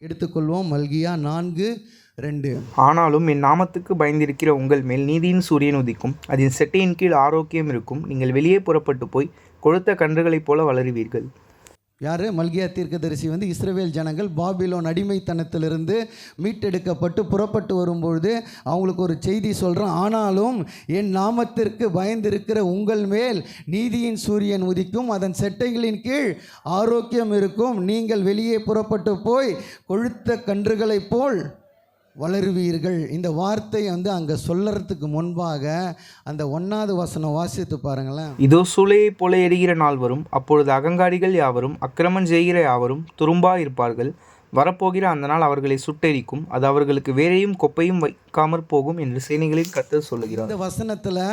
எடுத்துக்கொள்வோம். மல்கியா 4:2. ஆனாலும் என் நாமத்துக்கு பயந்திருக்கிற உங்கள் மேல் நீதியின் சூரியன் உதிக்கும், அதன் செட்டையின் கீழ் ஆரோக்கியம் இருக்கும். நீங்கள் வெளியே புறப்பட்டு போய் கொழுத்த கன்றுகளைப் போல வளருவீர்கள். யார்? மல்கியா தீர்க்கதரிசி இஸ்ரவேல் ஜனங்கள் பாபிலோன் அடிமைத்தனத்திலிருந்து மீட்டெடுக்கப்பட்டு புறப்பட்டு வரும்பொழுது அவங்களுக்கு ஒரு செய்தி சொல்கிறான். ஆனாலும் என் நாமத்திற்கு பயந்திருக்கிற உங்கள் மேல் நீதியின் சூரியன் உதிக்கும், அதன் செட்டைகளின் கீழ் ஆரோக்கியம் இருக்கும். நீங்கள் வெளியே புறப்பட்டு போய் கொழுத்த கன்றுகளைப் போல் வளருவீர்கள். இந்த வார்த்தை அங்கே சொல்லறதுக்கு முன்பாக அந்த 1வது வசனம் வாசித்து பாருங்களேன். இதோ சூளையைப் போல எரிகிற நாள் வரும், அப்பொழுது அகங்காரிகள் யாவரும் அக்கிரமம் செய்கிற யாவரும் துரும்பாக இருப்பார்கள். வரப்போகிற அந்த நாள் அவர்களை சுட்டெரிக்கும், அது அவர்களுக்கு வேரையும் கொப்பையும் வைக்காமற் போகும் என்று சேனைகளில் கர்த்தர் சொல்லுகிறார். இந்த வசனத்தில்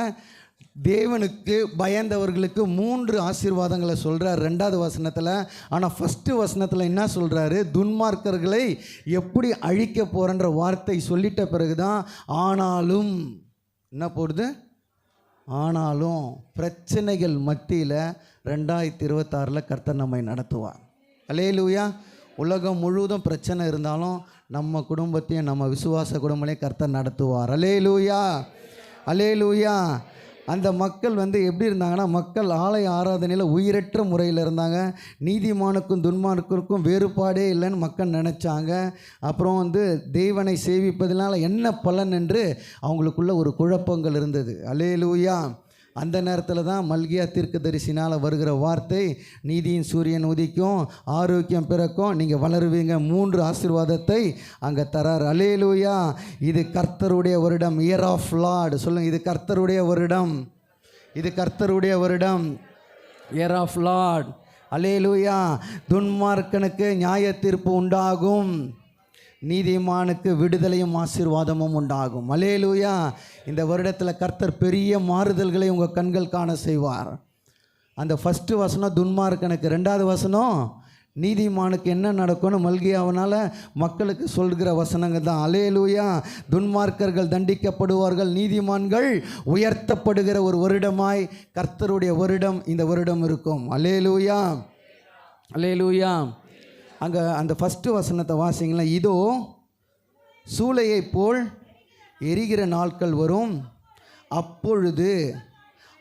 தேவனுக்கு பயந்தவர்களுக்கு 3 ஆசீர்வாதங்களை சொல்கிறார் 2வது வசனத்தில். ஆனால் ஃபஸ்ட்டு வசனத்தில் என்ன சொல்கிறாரு? துன்மார்க்கர்களை எப்படி அழிக்க போகிறன்ற வார்த்தை சொல்லிட்ட பிறகு தான் ஆனாலும் என்ன போடுது? ஆனாலும் பிரச்சனைகள் மத்தியில் 2026 கர்த்தர் நம்மை நடத்துவார். அல்லேலூயா. உலகம் முழுவதும் பிரச்சனை இருந்தாலும் நம்ம குடும்பத்தையும் நம்ம விசுவாச குடும்பத்தையும் கர்த்தர் நடத்துவார். அல்லேலூயா, அல்லேலூயா. அந்த மக்கள் எப்படி இருந்தாங்கன்னா, மக்கள் ஆலய ஆராதனையில் உயிரற்ற முறையில் இருந்தாங்க. நீதிமானுக்கும் துன்மார்க்கருக்கும் வேறுபாடே இல்லைன்னு மக்கள் நினச்சாங்க. அப்புறம் தேவனை சேவிப்பதனால என்ன பலன் என்று அவங்களுக்குள்ள ஒரு குழப்பங்கள் இருந்தது. அல்லேலூயா. அந்த நேரத்தில் தான் மல்கியா தீர்க்கதரிசினால் வருகிற வார்த்தை, நீதியின் சூரியன் உதிக்கும், ஆரோக்கியம் பிறக்கும், நீங்கள் வளருவீங்க. 3 ஆசீர்வாதத்தை அங்கே தரார். அல்லேலூயா. இது கர்த்தருடைய வருடம், இயர் ஆஃப் லார்ட். சொல்லுங்கள், இது கர்த்தருடைய வருடம், இது கர்த்தருடைய வருடம், இயர் ஆஃப் லார்ட். அல்லேலூயா. துன்மார்க்கனுக்கு நியாய தீர்ப்பு உண்டாகும், நீதிமானுக்கு விடுதலையும் ஆசீர்வாதமும் உண்டாகும். அல்லேலூயா. இந்த வருடத்தில் கர்த்தர் பெரிய மாறுதல்களை உங்கள் கண்கள் காண செய்வார். அந்த ஃபஸ்ட்டு வசனம் துன்மார்க்கனுக்கு, 2வது வசனம் நீதிமானுக்கு என்ன நடக்கும்னு மல்கியாவனால் மக்களுக்கு சொல்கிற வசனங்கள் தான். அல்லேலூயா. துன்மார்க்கர்கள் தண்டிக்கப்படுவார்கள், நீதிமான்கள் உயர்த்தப்படுகிற ஒரு வருடமாய் கர்த்தருடைய வருடம் இந்த வருடம் இருக்கும். அல்லேலூயா, அல்லேலூயா. அங்கே அந்த ஃபஸ்ட்டு வசனத்தை வாசிங்களேன். இதோ சூளையை போல் எரிகிற நாட்கள் வரும், அப்பொழுது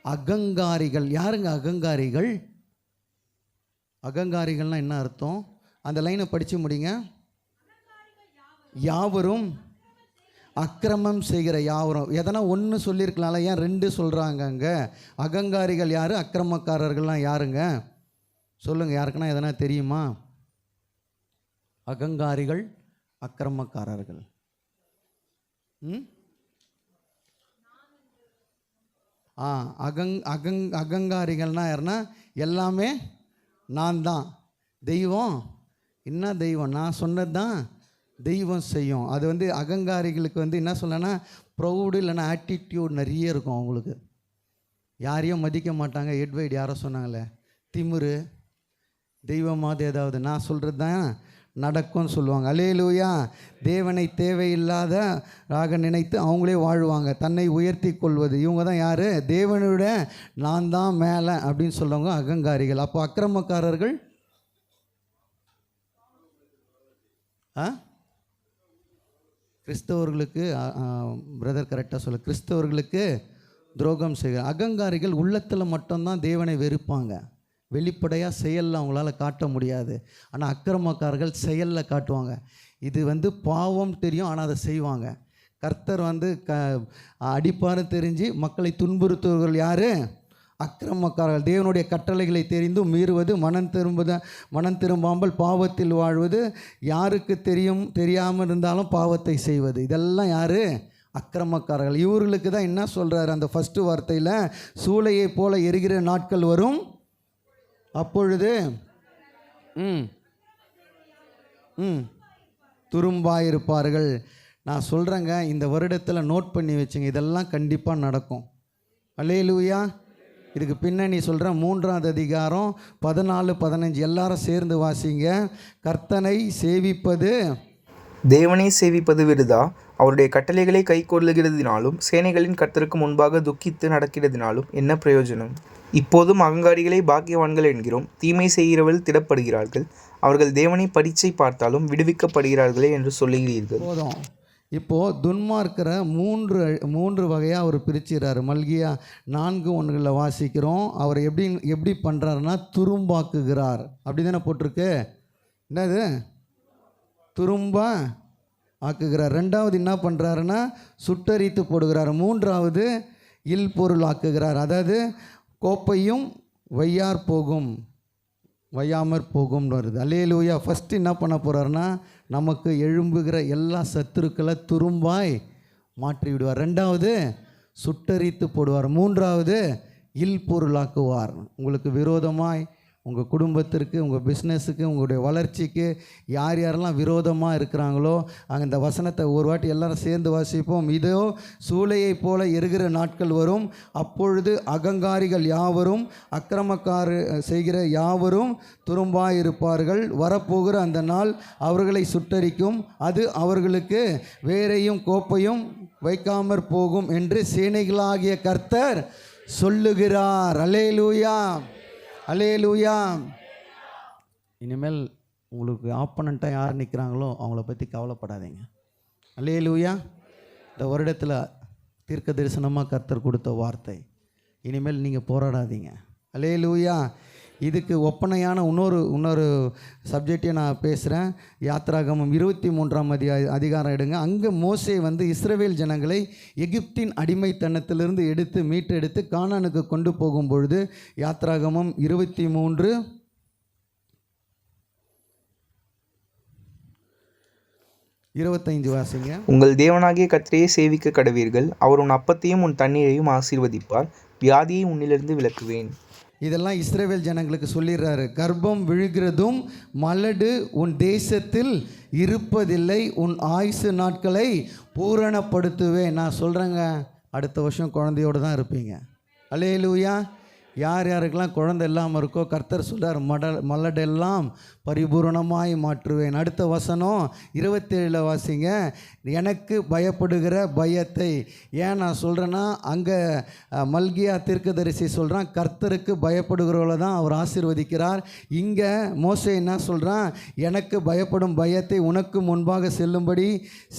அகங்காரிகள். யாருங்க அகங்காரிகள்? அகங்காரிகள்னால் என்ன அர்த்தம்? அந்த லைனை படித்து முடிங்க. யாவரும் அக்கிரமம் செய்கிற யாவரும். எதனா ஒன்று சொல்லியிருக்கலாம்ல, ஏன் 2 சொல்கிறாங்க அங்கே? அகங்காரிகள் யார், அக்கிரமக்காரர்கள்லாம் யாருங்க? சொல்லுங்கள், யாருக்குன்னா எதனா தெரியுமா? அகங்காரிகள், அக்கிரமக்காரர்கள். அகங்காரிகள்னா யாருன்னா, எல்லாமே நான் தான் தெய்வம். என்ன தெய்வம்? நான் சொன்னது தான் தெய்வம் செய்யும். அது அகங்காரிகளுக்கு என்ன சொல்லனா, ப்ரௌடு இல்லைன்னா ஆட்டிடியூட் நிறைய இருக்கும் அவங்களுக்கு. யாரையும் மதிக்க மாட்டாங்க. எட்வைட் யாரோ சொன்னாங்களே, திமிரு, தெய்வமாவது ஏதாவது நான் சொல்கிறது தான் நடக்கும்னு சொல்லுவாங்க. அல்லேலூயா. தேவனை தேவையில்லாத ராக நினைத்து அவங்களே வாழ்வாங்க, தன்னை உயர்த்தி கொள்வது. இவங்க தான் யார்? தேவனுடைய நான் தான் மேலே அப்படின்னு சொல்லுவாங்க அகங்காரிகள். அப்போ அக்கிரமக்காரர்கள் கிறிஸ்தவர்களுக்கு, பிரதர் கரெக்டாக சொல்ல, கிறிஸ்தவர்களுக்கு துரோகம் செய்கிற அகங்காரிகள் உள்ளத்தில் மட்டும்தான் தேவனை வெறுப்பாங்க. வெளிப்படையாக செயலில் அவங்களால காட்ட முடியாது. ஆனால் அக்கிரமக்காரர்கள் செயலில் காட்டுவாங்க. இது பாவம் தெரியும், ஆனால் அதை செய்வாங்க. கர்த்தர் அடிப்பாரு தெரிஞ்சு மக்களை துன்புறுத்துவர்கள் யார்? அக்கிரமக்காரர்கள். தேவனுடைய கட்டளைகளை தெரிந்தும் மீறுவது, மனம் திரும்பாமல் பாவத்தில் வாழ்வது, யாருக்கு தெரியாமல் இருந்தாலும் பாவத்தை செய்வது, இதெல்லாம் யார்? அக்கிரமக்காரர்கள். இவர்களுக்கு தான் என்ன சொல்கிறார் அந்த ஃபஸ்ட்டு வார்த்தையில்? சூளையை போல எரிகிற நாட்கள் வரும், அப்பொழுது துரும்பாயிருப்பார்கள். நான் சொல்கிறேங்க, இந்த வருடத்தில் நோட் பண்ணி வச்சுங்க, இதெல்லாம் கண்டிப்பாக நடக்கும். அல்லேலூயா. இதுக்கு பின்னணி சொல்கிறேன். 3வது அதிகாரம் 14, 15 எல்லாரும் சேர்ந்து வாசிங்க. கர்த்தனை சேவிப்பது, தேவனை சேவிப்பது விருதா, அவருடைய கட்டளைகளை கை கொள்ளுகிறதினாலும் சேனைகளின் கர்த்தருக்கு முன்பாக துக்கித்து நடக்கிறதினாலும் என்ன பிரயோஜனம்? இப்போதும் அகங்காரிகளை பாக்கியவான்கள் என்கிறோம். தீமை செய்கிறவர்கள் திடப்படுகிறார்கள். அவர்கள் தேவனை பரீட்சை பார்த்தாலும் விடுவிக்கப்படுகிறார்களே என்று சொல்லுகிறீர்கள். போதும். இப்போது துன்மார்க்கரை மூன்று வகையாக அவர் பிரிச்சுறாரு. மல்கியா 4:1 வாசிக்கிறோம். அவர் எப்படி பண்ணுறாருன்னா துரும்பாக்குகிறார். அப்படி தானே போட்டிருக்கு. என்னது? துரும்ப ஆக்குகிறார். ரெண்டாவது என்ன பண்ணுறாருன்னா சுட்டரித்து போடுகிறார். மூன்றாவது இல்பொருள் ஆக்குகிறார். அதாவது கோப்பையும் வையாமற் போகும்னு வருது. அல்லேலூயா. ஃபஸ்ட்டு என்ன பண்ண போகிறாருன்னா நமக்கு எழும்புகிற எல்லா சத்துருக்களை துரும்பாய் மாற்றி விடுவார். ரெண்டாவது சுட்டரித்து போடுவார். மூன்றாவது இல்பொருளாக்குவார். உங்களுக்கு விரோதமாய் உங்கள் குடும்பத்திற்கு, உங்கள் பிஸ்னஸுக்கு, உங்களுடைய வளர்ச்சிக்கு யார் யாரெல்லாம் விரோதமாக இருக்கிறாங்களோ அங்கே இந்த வசனத்தை ஒரு வாட்டி எல்லாரும் சேர்ந்து வாசிப்போம். இதோ சூளையை போல எரிகிற நாட்கள் வரும். அப்பொழுது அகங்காரிகள் யாவரும் அக்கிரமக்கார செய்கிற யாவரும் துரும்பாயிருப்பார்கள். வரப்போகிற அந்த நாள் அவர்களை சுட்டரிக்கும். அது அவர்களுக்கு வேரையும் கோப்பையும் வைக்காமற் போகும் என்று சேனைகளாகிய கர்த்தர் சொல்லுகிறார். அல்லேலூயா, அல்லேலூயா. இனிமேல் உங்களுக்கு ஆப்பனண்ட்டாக யார் நிற்கிறாங்களோ அவங்கள பற்றி கவலைப்படாதீங்க. அல்லேலூயா. இந்த வருடத்தில் தீர்க்க தரிசனமாக கர்த்தர் கொடுத்த வார்த்தை. இனிமேல் நீங்கள் போராடாதீங்க. அல்லேலூயா. இதுக்கு ஒப்பனையான இன்னொரு சப்ஜெக்டையும் நான் பேசுகிறேன். யாத்ராகமம் 23 அதிகாரம் எடுங்க. அங்கே மோசே இஸ்ரவேல் ஜனங்களை எகிப்தின் அடிமைத்தனத்திலிருந்து மீட்டெடுத்து கானானுக்கு கொண்டு போகும் பொழுது யாத்ராகமம் 23:25 வாசிங்க. உங்கள் தேவனாகிய கர்த்தரையே சேவிக்க கடவீர்கள். அவர் உன் அப்பத்தையும் உன் தண்ணீரையும் ஆசீர்வதிப்பார். வியாதியை உன்னிலிருந்து விலக்குவேன். இதெல்லாம் இஸ்ரவேல் ஜனங்களுக்கு சொல்லிடுறாரு. கர்ப்பம் விழுகிறதும் மலடு உன் தேசத்தில் இருப்பதில்லை. உன் ஆயுசு நாட்களை பூரணப்படுத்துவேன். நான் சொல்கிறேங்க, அடுத்த வருஷம் குழந்தையோடு தான் இருப்பீங்க. அல்லேலூயா. யார் யாருக்கெல்லாம் குழந்தை இல்லாமல் இருக்கோ கர்த்தர் சொல்கிறார், மலடெல்லாம் பரிபூரணமாய் மாற்றுவேன். அடுத்த வசனம் 27 வாசிங்க. எனக்கு பயப்படுகிற பயத்தை. ஏன் நான் சொல்கிறேன்னா அங்கே மல்கியா தீர்க்கதரிசி சொல்கிறான் கர்த்தருக்கு பயப்படுகிறவளை தான் அவர் ஆசீர்வதிக்கிறார். இங்கே மோசே என்ன சொல்கிறான், எனக்கு பயப்படும் பயத்தை உனக்கு முன்பாக செல்லும்படி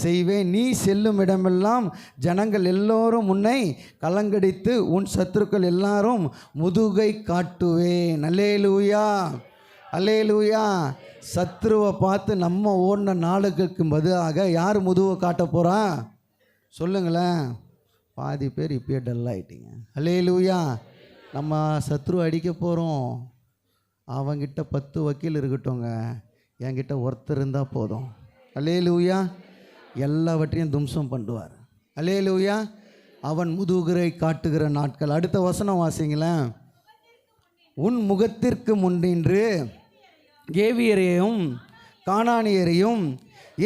செய்வேன். நீ செல்லும் இடமெல்லாம் ஜனங்கள் எல்லோரும் உன்னை கலங்கடித்து உன் சத்துருக்கள் எல்லாரும் முதுகை காட்டுவேன். அல்லேலூயா, அல்லேலூயா. சத்ருவை பார்த்து நம்ம ஓடின நாளுக்கு பதிலாக யார் முதுவை காட்ட போகிறா சொல்லுங்களேன். பாதி பேர் இப்பயே டல் ஆகிட்டீங்க. அல்லேலூயா. நம்ம சத்ரு அடிக்க போகிறோம். அவங்கிட்ட 10 வக்கீல் இருக்கட்டும்ங்க, என்கிட்ட ஒருத்தர் இருந்தால் போதும். அல்லேலூயா. எல்லாவற்றையும் தும்சம் பண்ணுவார். அல்லேலூயா. அவன் முதுகுரை காட்டுகிற நாட்கள். அடுத்த வசனம் வாசிங்களேன். உன் முகத்திற்கு முன்னின்று ஏவியரையும் கானானியரையும்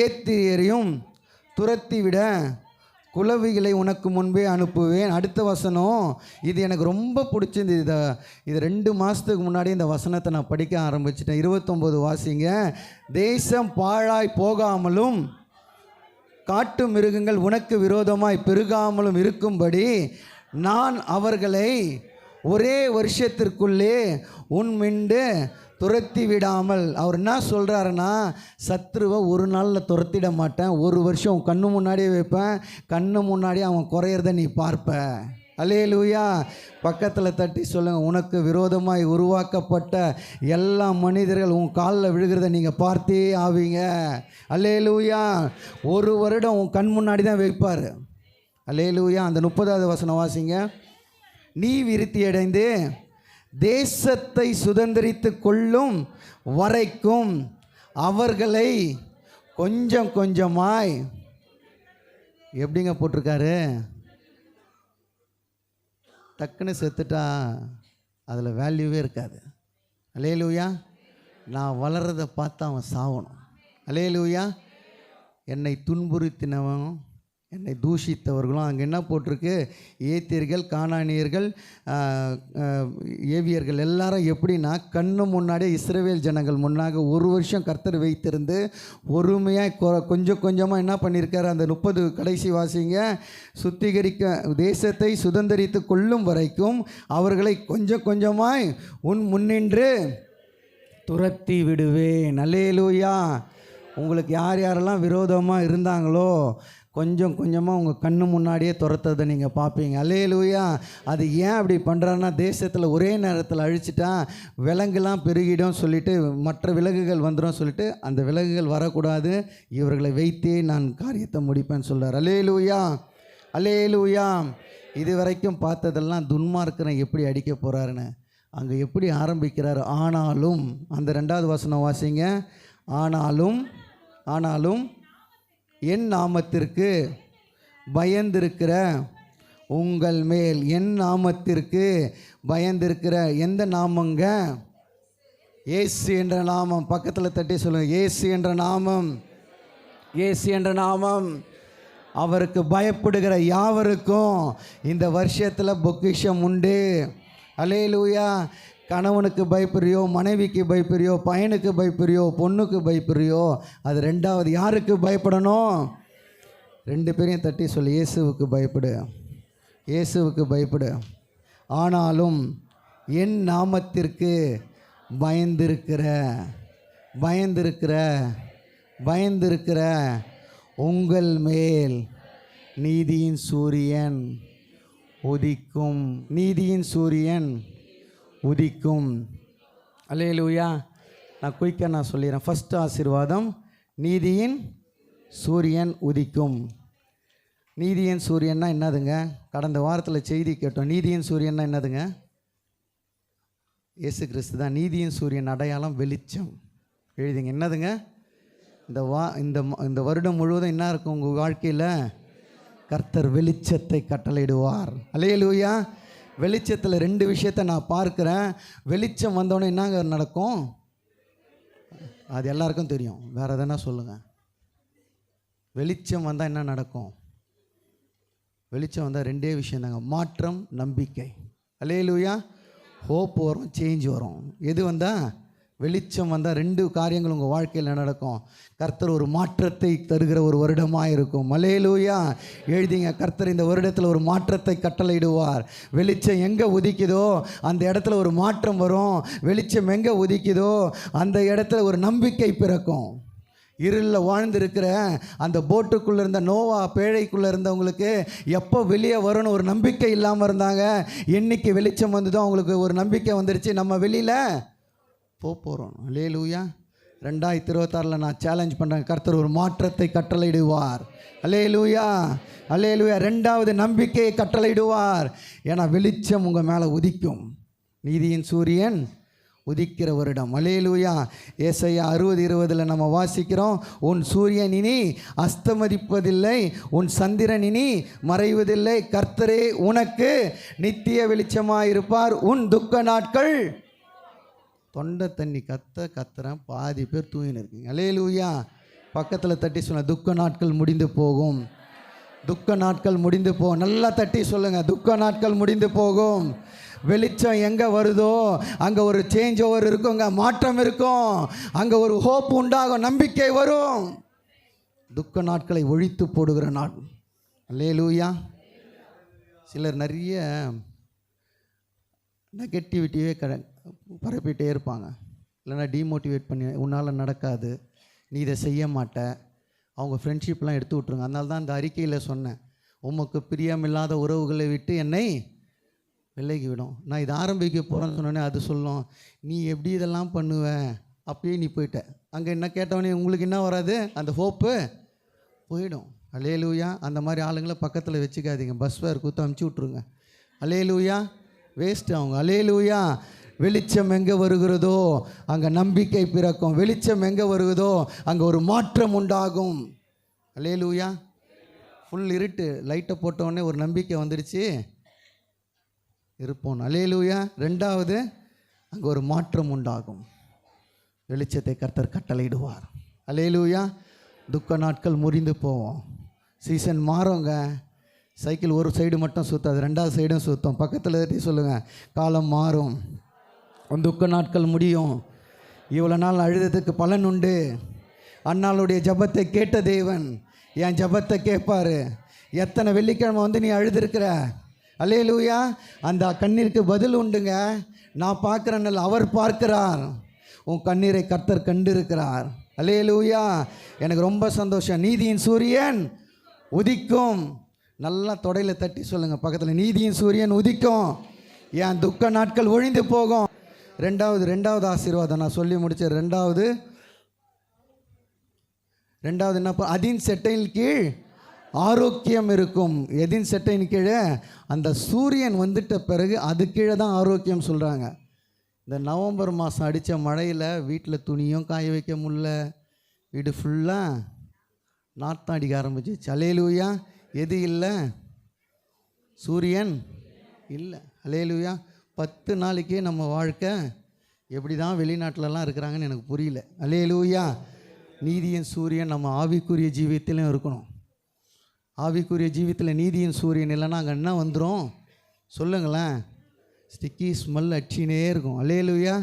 ஏத்தியரையும் துரத்திவிட குலவிகளை உனக்கு முன்பே அனுப்புவேன். அடுத்த வசனம் இது எனக்கு ரொம்ப பிடிச்சிருந்து. இது 2 மாதத்துக்கு முன்னாடி இந்த வசனத்தை நான் படிக்க ஆரம்பிச்சிட்டேன். 29 வாசிங்க. தேசம் பாழாய் போகாமலும் காட்டு மிருகங்கள் உனக்கு விரோதமாய் பெருகாமலும் இருக்கும்படி நான் அவர்களை ஒரே வருஷத்திற்குள்ளே உன்மிண்டு துரத்தி விடாமல். அவர் என்ன சொல்கிறாருன்னா, சத்ருவை ஒரு நாளில் துரத்திட மாட்டேன், ஒரு வருஷம் கண்ணு முன்னாடியே வைப்பேன். கண்ணு முன்னாடியே அவன் குறையிறத நீ பார்ப்ப. அல்லேலூயா. பக்கத்தில் தட்டி சொல்லுங்கள், உனக்கு விரோதமாய் உருவாக்கப்பட்ட எல்லா மனிதர்கள் உன் காலில் விழுகிறத நீங்கள் பார்த்தே ஆவீங்க. அல்லேலூயா. ஒரு வருடம் உன் கண் முன்னாடி தான் வைப்பார். அல்லேலூயா. அந்த 30வது வசனம் வாசிங்க. நீ விருத்தியடைந்து தேசத்தை சுதந்திரித்து கொள்ளும் வரைக்கும் அவர்களை கொஞ்சம் கொஞ்சமாய், எப்படிங்க போட்டிருக்காரு, டக்குன்னு செத்துட்டா அதில் வேல்யூவே இருக்காது. அல்லேலூயா. நான் வளர்றதை பார்த்து அவன் சாவணும். அல்லேலூயா. என்னை துன்புறுத்தினவன், என்னை தூஷித்தவர்களும். அங்கே என்ன போட்டிருக்கு? ஏத்தியர்கள், கானானியர்கள், ஏவியர்கள் எல்லாரும் எப்படின்னா கண்ணு முன்னாடியே இஸ்ரவேல் ஜனங்கள் முன்னாக 1 வருஷம் கர்த்தர் வைத்திருந்து பொறுமையாக கொஞ்சம் கொஞ்சமாக என்ன பண்ணியிருக்காரு? அந்த 30 கடைசி வாசிங்க, தேசத்தை சுதந்தரித்து கொள்ளும் வரைக்கும் அவர்களை கொஞ்சம் கொஞ்சமாய் உன் முன்னின்று துரத்தி விடுவேன். அல்லேலூயா. உங்களுக்கு யார் யாரெல்லாம் விரோதமாக இருந்தாங்களோ கொஞ்சம் கொஞ்சமாக உங்கள் கண்ணு முன்னாடியே துரத்துறதை நீங்கள் பார்ப்பீங்க. அல்லேலூயா. அது ஏன் அப்படி பண்ணுறான்னா, தேசத்தில் ஒரே நேரத்தில் அழிச்சிட்டா விலங்குலாம் பெருகிடும் சொல்லிட்டு, மற்ற விலங்குகள் வந்துடும் சொல்லிட்டு, அந்த விலங்குகள் வரக்கூடாது, இவர்களை வைத்தே நான் காரியத்தை முடிப்பேன்னு சொல்கிறார். அல்லேலூயா, அல்லேலூயா. இது வரைக்கும் பார்த்ததெல்லாம் துன்மார்க்கனை எப்படி அடிக்க போகிறாருன்னு. அங்கே எப்படி ஆரம்பிக்கிறார்? ஆனாலும், அந்த 2வது வசனம் வாசிங்க. ஆனாலும் என் நாமத்திற்கு பயந்திருக்கிற உங்கள் மேல், என் நாமத்திற்கு பயந்திருக்கிற எந்த நாமங்க? இயேசு என்ற நாமம். பக்கத்தில் தட்டி சொல்லுங்கள், இயேசு என்ற நாமம், இயேசு என்ற நாமம். அவருக்கு பயப்படுகிற யாவருக்கும் இந்த வருஷத்தில் பொக்கிஷம் உண்டு. அல்லேலூயா. கணவனுக்கு பயப்படுறியோ, மனைவிக்கு பயப்படுறியோ, பையனுக்கு பயப்படுறியோ, பொண்ணுக்கு பயப்படுறியோ, அது 2வது யாருக்கு பயப்படணும்? 2 பேரையும் தட்டி சொல்லு, இயேசுவுக்கு பயப்படு, இயேசுவுக்கு பயப்படு. ஆனாலும் என் நாமத்திற்கு பயந்திருக்கிற உங்கள் மேல் நீதியின் சூரியன் உதிக்கும். நீதியின் சூரியன் உதிக்கும். அல்லேலூயா. நான் குயிக்காக நான் சொல்லிடுறேன். ஃபஸ்ட் ஆசீர்வாதம், நீதியின் சூரியன் உதிக்கும். நீதியின் சூரியன்னா என்னதுங்க? கடந்த வாரத்தில் செய்தி கேட்டோம். நீதியின் சூரியன்னா என்னதுங்க? இயேசு கிறிஸ்து தான். நீதியின் சூரியன் அடையாளம் வெளிச்சம். எழுதிங்க, என்னதுங்க? இந்த வருடம் முழுவதும் என்ன இருக்கும் உங்கள் வாழ்க்கையில்? கர்த்தர் வெளிச்சத்தை கட்டளையிடுவார். அல்லேலூயா. வெளிச்சத்தில் 2 விஷயத்தை நான் பார்க்குறேன். வெளிச்சம் வந்தோடனே என்னங்க நடக்கும்? அது எல்லாருக்கும் தெரியும். வேறு எதனா சொல்லுங்கள். வெளிச்சம் வந்தால் என்ன நடக்கும்? வெளிச்சம் வந்தால் 2 விஷயம் தாங்க, மாற்றம், நம்பிக்கை. அல்லேலூயா. ஹோப் வரும், சேஞ்ச் வரும். எது வந்தால்? வெளிச்சம் வந்தால் 2 காரியங்கள் உங்கள் வாழ்க்கையில் நடக்கும். கர்த்தர் ஒரு மாற்றத்தை தருகிற ஒரு வருடமாக இருக்கும். அல்லேலூயா. எழுதிங்க, கர்த்தர் இந்த வருடத்தில் ஒரு மாற்றத்தை கட்டளையிடுவார். வெளிச்சம் எங்கே உதிக்குதோ அந்த இடத்துல ஒரு மாற்றம் வரும். வெளிச்சம் எங்கே உதிக்குதோ அந்த இடத்துல ஒரு நம்பிக்கை பிறக்கும். இருளில் வாழ்ந்திருக்கிற அந்த போட்டுக்குள்ளே இருந்த நோவா பேழைக்குள்ளே இருந்தவங்களுக்கு எப்போ வெளியே வரும்னு ஒரு நம்பிக்கை இல்லாமல் இருந்தாங்க. என்னைக்கு வெளிச்சம் வந்ததோ அவங்களுக்கு ஒரு நம்பிக்கை வந்துருச்சு, நம்ம வெளியில் போகிறோம். அல்லேலூயா. 2026 நான் சேலஞ்ச் பண்ணுறேன், கர்த்தர் ஒரு மாற்றத்தை கட்டளையிடுவார். அல்லேலூயா, அல்லேலூயா. 2வது நம்பிக்கையை கட்டளையிடுவார். ஏன்னா வெளிச்சம் உங்கள் மேலே உதிக்கும். நீதியின் சூரியன் உதிக்கிற வருடம். அல்லேலூயா. ஏசாயா 60:20 நம்ம வாசிக்கிறோம், உன் சூரியன் இனி அஸ்தமதிப்பதில்லை, உன் சந்திரன் இனி மறைவதில்லை, கர்த்தரே உனக்கு நித்திய வெளிச்சமாயிருப்பார், உன் துக்க நாட்கள். தொண்டை தண்ணி கத்துறேன், பாதி பேர் தூங்கின்னு இருக்கீங்க. அல்லேலூயா. பக்கத்தில் தட்டி சொல்ல, துக்க நாட்கள் முடிந்து போகும், துக்க நாட்கள் முடிந்து போகும். நல்லா தட்டி சொல்லுங்கள், துக்க நாட்கள் முடிந்து போகும். வெளிச்சம் எங்கே வருதோ அங்கே ஒரு சேஞ்ச் ஓவர் இருக்குங்க, மாற்றம் இருக்கும், அங்கே ஒரு ஹோப் உண்டாகும், நம்பிக்கை வரும். துக்க நாட்களை ஒழித்து போடுகிற நாள். அல்லேலூயா. சிலர் நிறைய நெகட்டிவிட்டியே பரப்பிட்டே இருப்பாங்க, இல்லைனா டிமோட்டிவேட் பண்ணி, உன்னால் நடக்காது, நீ இதை செய்ய மாட்ட, அவங்க ஃப்ரெண்ட்ஷிப்லாம் எடுத்து விட்ருங்க. அதனால தான் இந்த அறிக்கையில் சொன்னேன், உமக்கு பிரியமில்லாத உறவுகளை விட்டு என்னை விலகிவிடும். நான் இதை ஆரம்பிக்க போகிறேன்னு சொன்னோன்னே அது சொல்லும், நீ எப்படி இதெல்லாம் பண்ணுவேன், அப்பயே நீ போயிட்ட. அங்கே என்ன கேட்டவனே உங்களுக்கு என்ன வராது, அந்த ஹோப்பு போயிடும். அல்லேலூயா. அந்த மாதிரி ஆளுங்களை பக்கத்தில் வச்சுக்காதீங்க, பஸ் ஃபேர் கொடுத்து அமுச்சு விட்ருங்க. அல்லேலூயா. வேஸ்ட்டு அவங்க. அல்லேலூயா. வெளிச்சம் எங்கே வருகிறதோ அங்கே நம்பிக்கை பிறக்கும். வெளிச்சம் எங்கே வருகிறதோ அங்கே ஒரு மாற்றம் உண்டாகும். அல்லேலூயா. ஃபுல் இருட்டு, லைட்டை போட்டவுடனே ஒரு நம்பிக்கை வந்துடுச்சு, இருப்போம். அல்லேலூயா. 2வது அங்கே ஒரு மாற்றம் உண்டாகும். வெளிச்சத்தை கர்த்தர் கட்டளையிடுவார். அல்லேலூயா. துக்க நாட்கள் முறிந்து போவோம். சீசன் மாறுங்க. சைக்கிள் ஒரு சைடு மட்டும் சுற்றாது, ரெண்டாவது சைடும் சுற்றும். பக்கத்தில் தட்டி சொல்லுங்கள், காலம் மாறும், துக்க நாட்கள் முடியும். இவ்வளோ நாள் அழுதத்துக்கு பலன் உண்டு. அன்னாளுடைய ஜபத்தை கேட்ட தேவன் என் ஜபத்தை கேட்பார். எத்தனை வெள்ளிக்கிழமை வந்து நீ அழுதுருக்கிற, அல்லேலூயா, அந்த கண்ணீருக்கு பதில் உண்டுங்க. நான் பார்க்குறேன்னு அவர் பார்க்கிறார். உன் கண்ணீரை கர்த்தர் கண்டிருக்கிறார். அல்லேலூயா. எனக்கு ரொம்ப சந்தோஷம். நீதியின் சூரியன் உதிக்கும். நல்லா தொடையில் தட்டி சொல்லுங்கள் பக்கத்தில், நீதியின் சூரியன் உதிக்கும், என் துக்க நாட்கள் ஒழிந்து போகும். ரெண்டாவது ஆசீர்வாதம் நான் சொல்லி முடித்தேன். ரெண்டாவது என்ன, அதின் செட்டையின் கீழ் ஆரோக்கியம் இருக்கும். எதின் செட்டையின் கீழே அந்த சூரியன் வந்துட்ட பிறகு அது கீழே தான் ஆரோக்கியம் சொல்கிறாங்க. இந்த நவம்பர் மாதம் அடித்த மழையில் வீட்டில் துணியும் காய வைக்க முடியல, வீடு ஃபுல்லாக நாற்றம் அடிக்க ஆரம்பிச்சிச்சு. அல்லேலூயா. எது இல்லை? சூரியன் இல்லை. அல்லேலூயா. 10 நாளைக்கே நம்ம வாழ்க்கை எப்படி தான் வெளிநாட்டிலலாம் இருக்கிறாங்கன்னு எனக்கு புரியல. அல்லேலூயா. நீதியின் சூரியன் நம்ம ஆவிக்குரிய ஜீவியத்திலும் இருக்கணும். ஆவிக்குரிய ஜீவியத்தில் நீதியின் சூரியன் இல்லைன்னா அங்கே என்ன வந்துடும் சொல்லுங்களேன்? ஸ்டிக்கி ஸ்மெல் அடிச்சினே இருக்கும். அல்லேலூயா.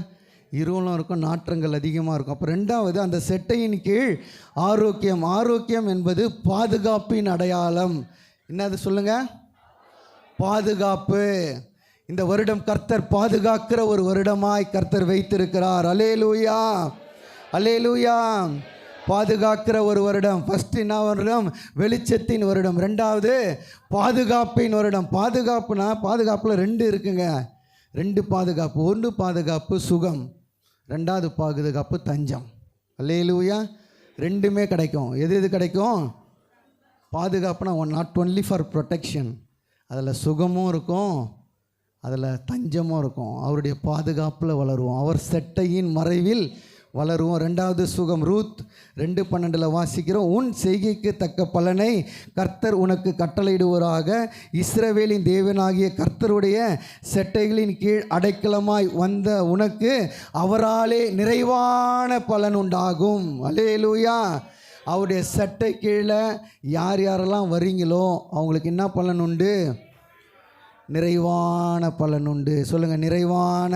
இருவலும் இருக்கும், நாற்றங்கள் அதிகமாக இருக்கும். அப்போ ரெண்டாவது, அந்த செட்டையின் கீழ் ஆரோக்கியம். ஆரோக்கியம் என்பது பாதுகாப்பின் அடையாளம். என்னது சொல்லுங்கள்? பாதுகாப்பு. இந்த வருடம் கர்த்தர் பாதுகாக்கிற ஒரு வருடமாய் கர்த்தர் வைத்திருக்கிறார். அல்லேலூயா, அல்லேலூயா. பாதுகாக்கிற ஒரு வருடம். ஃபஸ்ட்டு என்ன வருடம்? வெளிச்சத்தின் வருடம். ரெண்டாவது பாதுகாப்பின் வருடம். பாதுகாப்பில் 2 இருக்குங்க. 2 பாதுகாப்பு. 1 பாதுகாப்பு சுகம், 2வது பாதுகாப்பு தஞ்சம். அல்லேலூயா. 2மே கிடைக்கும். எது கிடைக்கும்? பாதுகாப்புனா நாட் ஒன்லி ஃபார் ப்ரொடெக்ஷன், அதில் சுகமும் இருக்கும், அதில் தஞ்சமும் இருக்கும். அவருடைய பாதுகாப்பில் வளருவோம், அவர் செட்டையின் மறைவில் வளருவோம். 2வது சுகம். ரூத் 2:12 வாசிக்கிறோம், உன் செய்கைக்கு தக்க பலனை கர்த்தர் உனக்கு கட்டளையிடுவோராக, இஸ்ரவேலின் தேவனாகிய கர்த்தருடைய செட்டைகளின் கீழ் அடைக்கலமாய் வந்த உனக்கு அவராலே நிறைவான பலன் உண்டாகும். அல்லேலூயா. அவருடைய செட்டை கீழே யாரெல்லாம் வரீங்களோ அவங்களுக்கு என்ன பலன் உண்டு? நிறைவான பலன் உண்டு. சொல்லுங்கள், நிறைவான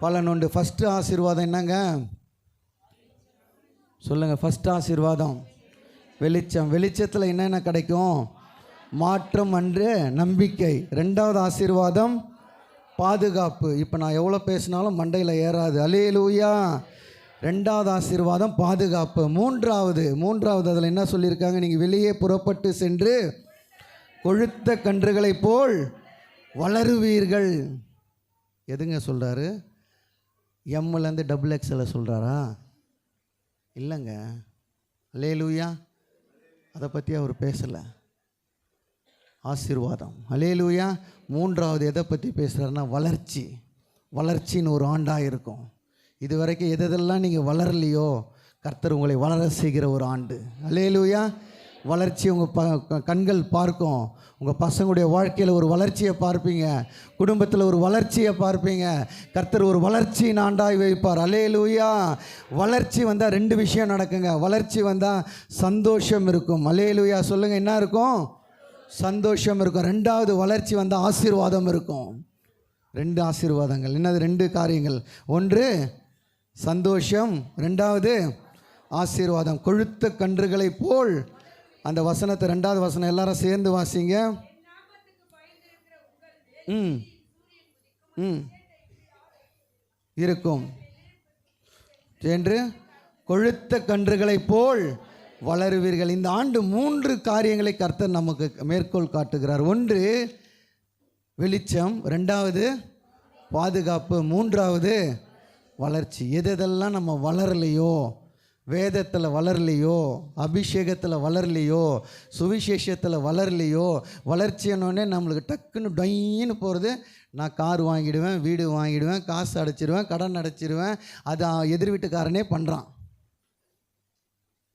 பலன் உண்டு. ஃபஸ்ட்டு ஆசீர்வாதம் என்னங்க சொல்லுங்கள்? ஃபஸ்ட் ஆசீர்வாதம் வெளிச்சம். வெளிச்சத்தில் என்னென்ன கிடைக்கும்? மாற்றம் அன்று நம்பிக்கை. 2வது ஆசீர்வாதம் பாதுகாப்பு. இப்போ நான் எவ்வளோ பேசினாலும் மண்டையில் ஏறாது. அல்லேலூயா. 2வது ஆசீர்வாதம் பாதுகாப்பு. மூன்றாவது அதில் என்ன சொல்லியிருக்காங்க? நீங்கள் வெளியே புறப்பட்டு சென்று கொழுத்த கன்றுகளைப் போல் வளருவீர்கள். எதுங்க சொல்கிறாரு? எம்லேருந்து XXL சொல்கிறாரா? இல்லைங்க. அல்லேலூயா. அதை பற்றி அவர் பேசலை. ஆசீர்வாதம். அல்லேலூயா. 3வது எதை பற்றி பேசுகிறாருன்னா வளர்ச்சின்னு ஒரு ஆண்டாக இருக்கும். இது வரைக்கும் எதெல்லாம் நீங்கள் வளரலையோ கர்த்தர் உங்களை வளர செய்கிற ஒரு ஆண்டு. அல்லேலூயா. வளர்ச்சி உங்கள் கண்கள் பார்க்கும். உங்கள் பசங்களுடைய வாழ்க்கையில் ஒரு வளர்ச்சியை பார்ப்பீங்க, குடும்பத்தில் ஒரு வளர்ச்சியை பார்ப்பீங்க. கர்த்தர் ஒரு வளர்ச்சியின் ஆண்டாய் வைப்பார். அல்லேலூயா. வளர்ச்சி வந்தால் 2 விஷயம் நடக்குங்க. வளர்ச்சி வந்தால் சந்தோஷம் இருக்கும். அல்லேலூயா. சொல்லுங்கள், என்ன இருக்கும்? சந்தோஷம் இருக்கும். 2வது வளர்ச்சி வந்தால் ஆசீர்வாதம் இருக்கும். 2 ஆசீர்வாதங்கள். என்னது? 2 காரியங்கள். 1 சந்தோஷம், 2வது ஆசீர்வாதம். கொழுத்த கன்றுகளைப் போல். அந்த வசனத்தை 2வது வசனம் எல்லாரும் சேர்ந்து வாசிங்க. இருக்கும் என்று கொழுத்த கன்றுகளைப் போல் வளருவீர்கள். இந்த ஆண்டு 3 காரியங்களை கர்த்தர் நமக்கு மேற்கோள் காட்டுகிறார். 1 வெளிச்சம், 2வது பாதுகாப்பு, 3வது வளர்ச்சி. எதெல்லாம் நம்ம வளரலையோ, வேதத்தில் வளரலையோ, அபிஷேகத்தில் வளரலையோ, சுவிசேஷத்தில் வளரலையோ, வளர்ச்சின்னொடனே நம்மளுக்கு டக்குன்னு டொயின்னு போகிறது. நான் கார் வாங்கிடுவேன், வீடு வாங்கிடுவேன், காசு அடைச்சிடுவேன், கடன் அடைச்சிடுவேன். அது எதிர் வீட்டுக்காரனே பண்ணுறான்.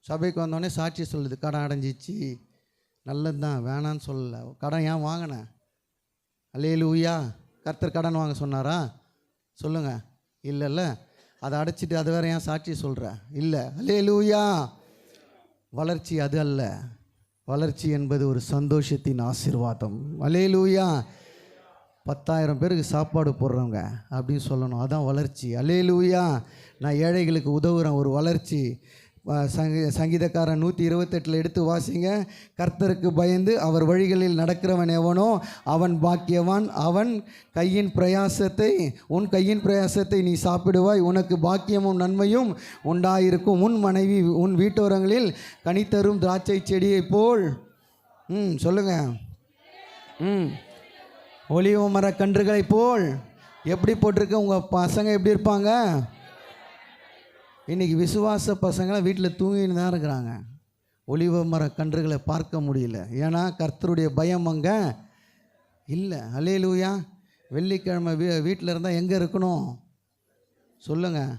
சபைக்கு வந்தோடனே சாட்சி சொல்லுது, கடன் அடைஞ்சிச்சு, நல்லது தான், வேணான்னு சொல்லலை. கடன் ஏன் வாங்கினேன்? அல்லேலூயா. கர்த்தர் கடன் வாங்க சொன்னாரா? சொல்லுங்கள். இல்லைல்ல. அதை அடைச்சிட்டு அது வேற ஏன் சாட்சி சொல்கிற? இல்லை. அல்லேலூயா. வளர்ச்சி அது அல்ல. வளர்ச்சி என்பது ஒரு சந்தோஷத்தின் ஆசீர்வாதம். அல்லேலூயா. 10,000 பேருக்கு சாப்பாடு போடுறவங்க அப்படின்னு சொல்லணும், அதான் வளர்ச்சி. அல்லேலூயா. நான் ஏழைகளுக்கு உதவுறேன், ஒரு வளர்ச்சி. சங்கீதக்காரன் 128 எடுத்து வாசிங்க. கர்த்தருக்கு பயந்து அவர் வழிகளில் நடக்கிறவன் எவனோ அவன் பாக்கியவான். அவன் கையின் பிரயாசத்தை உன் கையின் பிரயாசத்தை நீ சாப்பிடுவாய், உனக்கு பாக்கியமும் நன்மையும் உண்டாயிருக்கும். உன் மனைவி உன் வீட்டோரங்களில் கனித்தரும் திராட்சை செடியைப் போல் சொல்லுங்கள் ஒலிவ மர கன்றுகளைப் போல். எப்படி போட்டிருக்க? உங்கள் பசங்க எப்படி இருப்பாங்க? இன்றைக்கி விசுவாச பசங்களாம் வீட்டில் தூங்கின்னு தான் இருக்கிறாங்க. ஒலிவ மர கன்றுகளை பார்க்க முடியல, ஏன்னா கர்த்தருடைய பயம் அங்கே இல்லை. அல்லேலூயா. வெள்ளிக்கிழமை வீட்டில் இருந்தால் எங்கே இருக்கணும் சொல்லுங்கள்?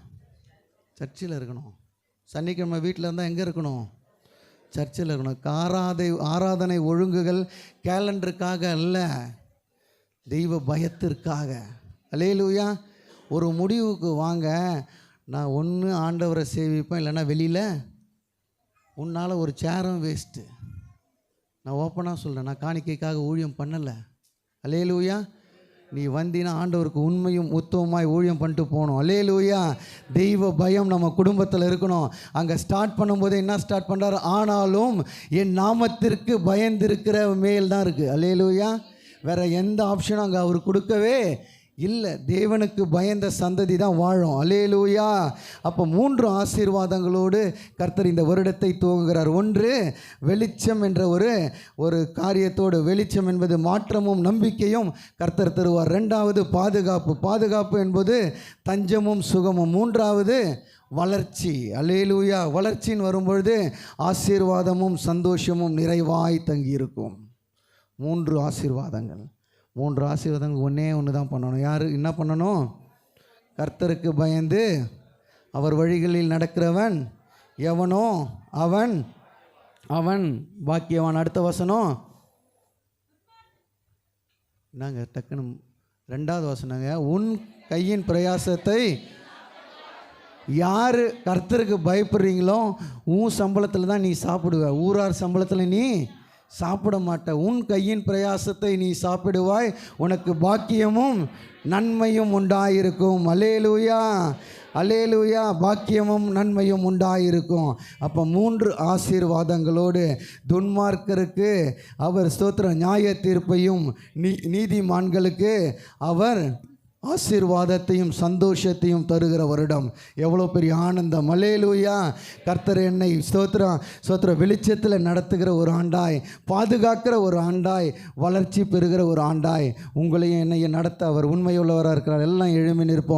சர்ச்சில் இருக்கணும். சனிக்கிழமை வீட்டில் இருந்தால் எங்கே இருக்கணும்? சர்ச்சில் இருக்கணும். ஆராதனை ஒழுங்குகள் கேலண்டருக்காக அல்ல, தெய்வ பயத்திற்காக. அல்லேலூயா. ஒரு முடிவுக்கு வாங்க. நான் ஒன்று ஆண்டவரை சேவிப்பேன், இல்லைன்னா வெளியில் உன்னால் ஒரு சேரும் வேஸ்ட்டு. நான் ஓப்பனாக சொல்கிறேன், நான் காணிக்கைக்காக ஊழியம் பண்ணலை. அல்லேலூயா. நீ வந்தினா ஆண்டவருக்கு உண்மையும் உத்தவமாய் ஊழியம் பண்ணிட்டு போகணும். அல்லேலூயா. தெய்வ பயம் நம்ம குடும்பத்தில் இருக்கணும். அங்கே ஸ்டார்ட் பண்ணும்போது என்ன ஸ்டார்ட் பண்ணுறாரு? ஆனாலும் என் நாமத்திற்கு பயந்திருக்கிற மேல் தான் இருக்குது. அல்லேலூயா. வேறு எந்த ஆப்ஷனும் அங்கே அவர் கொடுக்கவே இல்லை. தேவனுக்கு பயந்த சந்ததி தான் வாழும். அல்லேலூயா. அப்போ 3 ஆசீர்வாதங்களோடு கர்த்தர் இந்த வருடத்தை துவங்குகிறார். ஒன்று, வெளிச்சம் என்ற ஒரு காரியத்தோடு. வெளிச்சம் என்பது மாற்றமும் நம்பிக்கையும் கர்த்தர் தருவார். 2வது, பாதுகாப்பு என்பது தஞ்சமும் சுகமும். 3வது, வளர்ச்சி. அல்லேலூயா. வளர்ச்சின்னு வரும்பொழுது ஆசீர்வாதமும் சந்தோஷமும் நிறைவாய் தங்கியிருக்கும். 3 ஆசீர்வாதங்கள். 3 ஆசீர்வாதங்கள் ஒன்று தான் பண்ணணும். யார் என்ன பண்ணணும்? கர்த்தருக்கு பயந்து அவர் வழிகளில் நடக்கிறவன் எவனோ அவன் பாக்கியவான். அடுத்த வசனம் நாங்கள் டக்குன்னு 2வது வசனங்க. உன் கையின் பிரயாசத்தை யார் கர்த்தருக்கு பயப்படுறீங்களோ உன் சம்பளத்தில் தான் நீ சாப்பிடுவ, ஊரார் சம்பளத்தில் நீ சாப்பிட மாட்ட. உன் கையின் பிரயாசத்தை நீ சாப்பிடுவாய், உனக்கு பாக்கியமும் நன்மையும் உண்டாயிருக்கும். அல்லேலூயா. அல்லேலூயா. பாக்கியமும் நன்மையும் உண்டாயிருக்கும். அப்போ 3 ஆசீர்வாதங்களோடு துன்மார்க்கருக்கு அவர் ஸ்தோத்திரம் நியாய தீர்ப்பையும் நீதிமான்களுக்கு அவர் ஆசீர்வாதத்தையும் சந்தோஷத்தையும் தருகிற வருடம். எவ்வளோ பெரிய ஆனந்தம். அல்லேலூயா. கர்த்தர் என்னை ஸ்தோத்திரம் வெளிச்சத்தில் நடத்துகிற ஒரு ஆண்டாய், பாதுகாக்கிற ஒரு ஆண்டாய், வளர்ச்சி பெறுகிற ஒரு ஆண்டாய் உங்களையும் என்னையும் நடத்த அவர் உண்மையுள்ளவராக இருக்கிறார். எல்லாம் எழும்பி நிற்போம்.